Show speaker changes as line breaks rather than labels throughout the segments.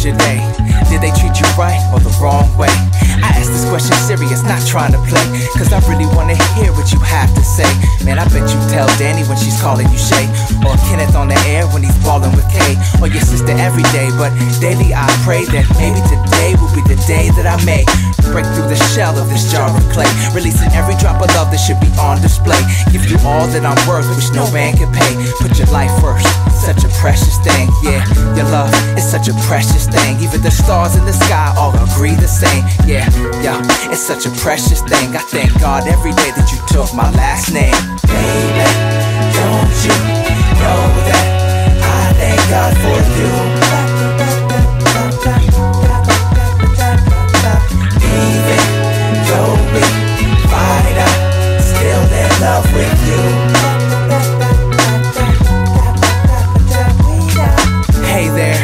was your day? Did they treat you right or the wrong way? I ask this question serious, not trying to play, cause I really wanna hear what you have to say. Man, I bet you tell Danny when she's calling you Shay, or Kenneth on the air when he's ballin' with Kay, or your sister every day. But daily I pray that maybe today will be the day that I may break through the shell of this jar of clay, releasing every drop of love that should be on display. Give you all that I'm worth, which no man can pay. Put your life first, such a precious thing. Yeah, your love is such a precious thing. Even the stars in the sky all agree the same. Yeah, it's such a precious thing. I thank God every day that you took my last name. Baby, don't you know that I thank God for you? Even though we fight, I still in love with you. Hey there,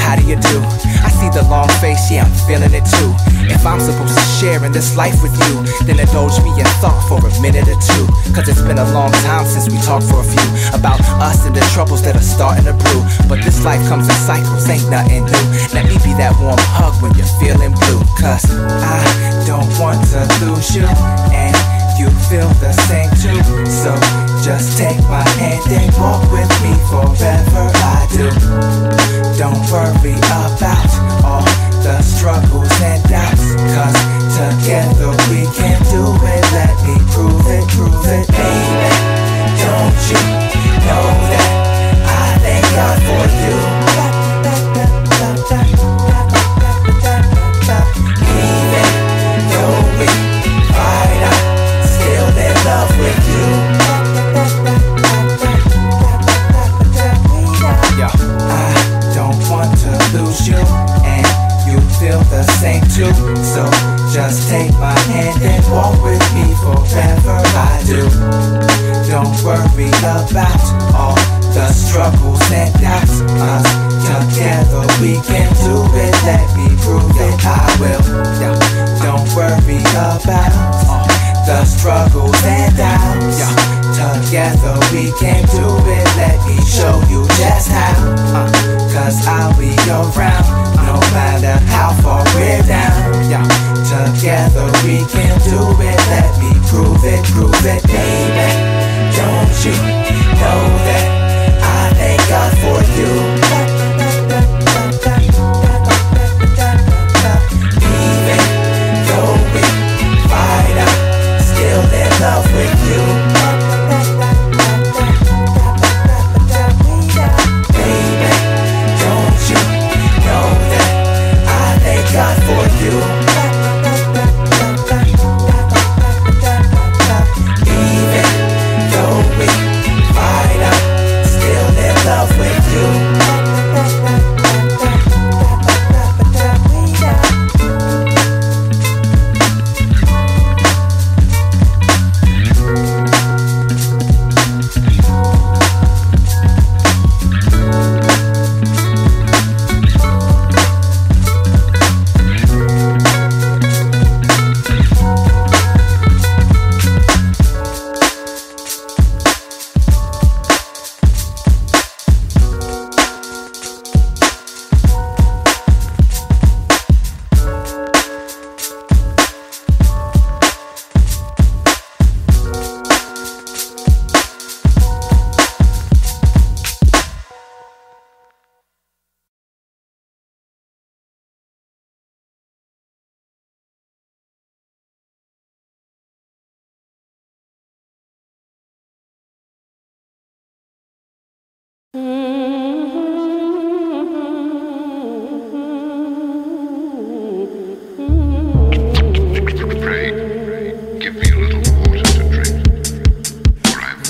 how do you do? I see the long face, yeah, I'm feeling it too. If I'm supposed to share in this life with you, then indulge me in thought for a minute or two. Cause it's been a long time since we talked for a few about us and the troubles that are starting to brew. But this life comes in cycles, ain't nothing new. Let me be that warm hug when you're feeling blue. Cause I don't want to lose you, and you feel the same too. So just take my hand and walk with me forever. I do. Don't worry about all the struggles and doubts, cause together we can do it. Let me prove it, baby. Don't you know that I thank God for you? Even though we fight, I'm still in love with you. Yo, I don't want to lose you, and you feel the same too. So just take my hand and walk with me forever. I do. Don't worry about all the struggles and doubts. Us together we can do it. Let me prove it. I will. Don't worry about all the struggles and doubts. Together we can do it. Let me show you just how. Cause I'll be around no matter how far we're down. Together we can do it. Let me prove it, baby. Don't you know that I thank God for you? Even though we fight, I'm still in love with you. Baby, don't you know that I thank God for you?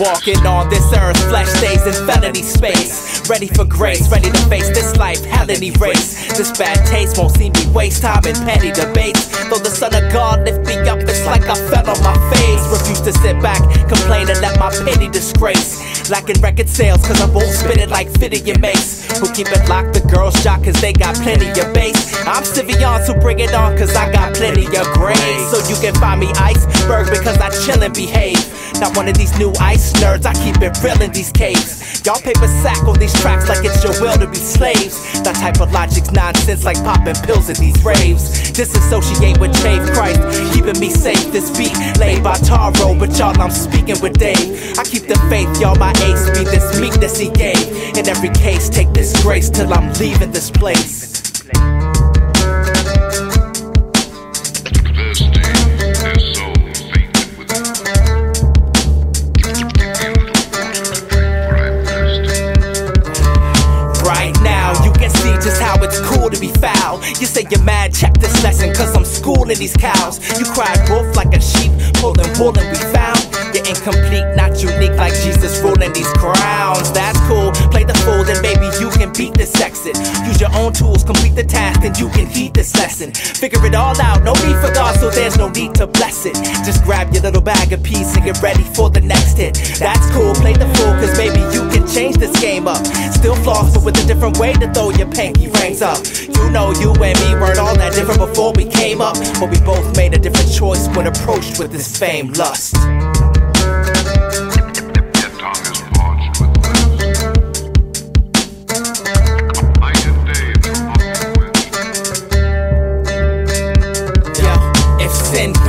Walking on this earth, flesh stays in felony space. Ready for grace, ready to face this life, hell any race. This bad taste won't see me waste time in petty debates. Though the Son of God lift me up, it's like I fell on my face. Refuse to sit back, complain and let my pity disgrace. Lacking record sales cause I won't spit it like Fitty your mace. Who keep it locked, the girls shocked cause they got plenty of bass. I'm Sivion, so bring it on cause I got plenty of grace. So you can find me iceberg because I chill and behave. Not one of these new ice nerds, I keep it real in these caves. Y'all paper sack on these tracks like it's your will to be slaves. That type of logic's nonsense like popping pills at these raves. Disassociate with Chave Christ, keeping me safe. This beat laid by Taro, but y'all I'm speaking with Dave. I keep the faith, y'all my ace, be this meekness he gave. In every case, take this grace till I'm leaving this place. Just how it's cool to be foul. You say you're mad, check this lesson, cause I'm schooling these cows. You cried wolf like a sheep, pulling wool and we found you're incomplete, not unique like Jesus ruling these crowns. That's cool, play the fool, then maybe you can beat this exit. Use your own tools, complete the task, and you can heed this lesson. Figure it all out, no need for God, so there's no need to bless it. Just grab your little bag of peace and get ready for the next hit. That's cool, play the fool, cause maybe you can change this game up. Still floss, but with a different way to throw your pinky rings up. You know you and me weren't all that different before we came up, but we both made a different choice when approached with this fame lust.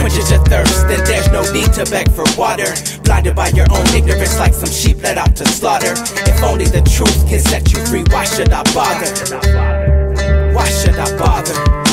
Quenches your thirst, then there's no need to beg for water. Blinded by your own ignorance like some sheep led out to slaughter. If only the truth can set you free, why should I bother? Why should I bother?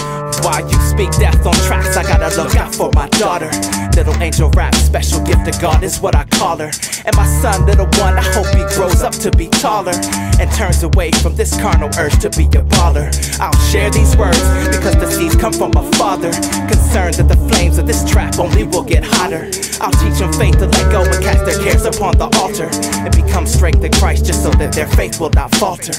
While you speak death on tracks, I gotta look out for my daughter. Little angel rap, special gift of God is what I call her. And my son, little one, I hope he grows up to be taller and turns away from this carnal urge to be a baller. I'll share these words because the seeds come from my father, concerned that the flames of this trap only will get hotter. I'll teach them faith to let go and cast their cares upon the altar and become strength in Christ just so that their faith will not falter.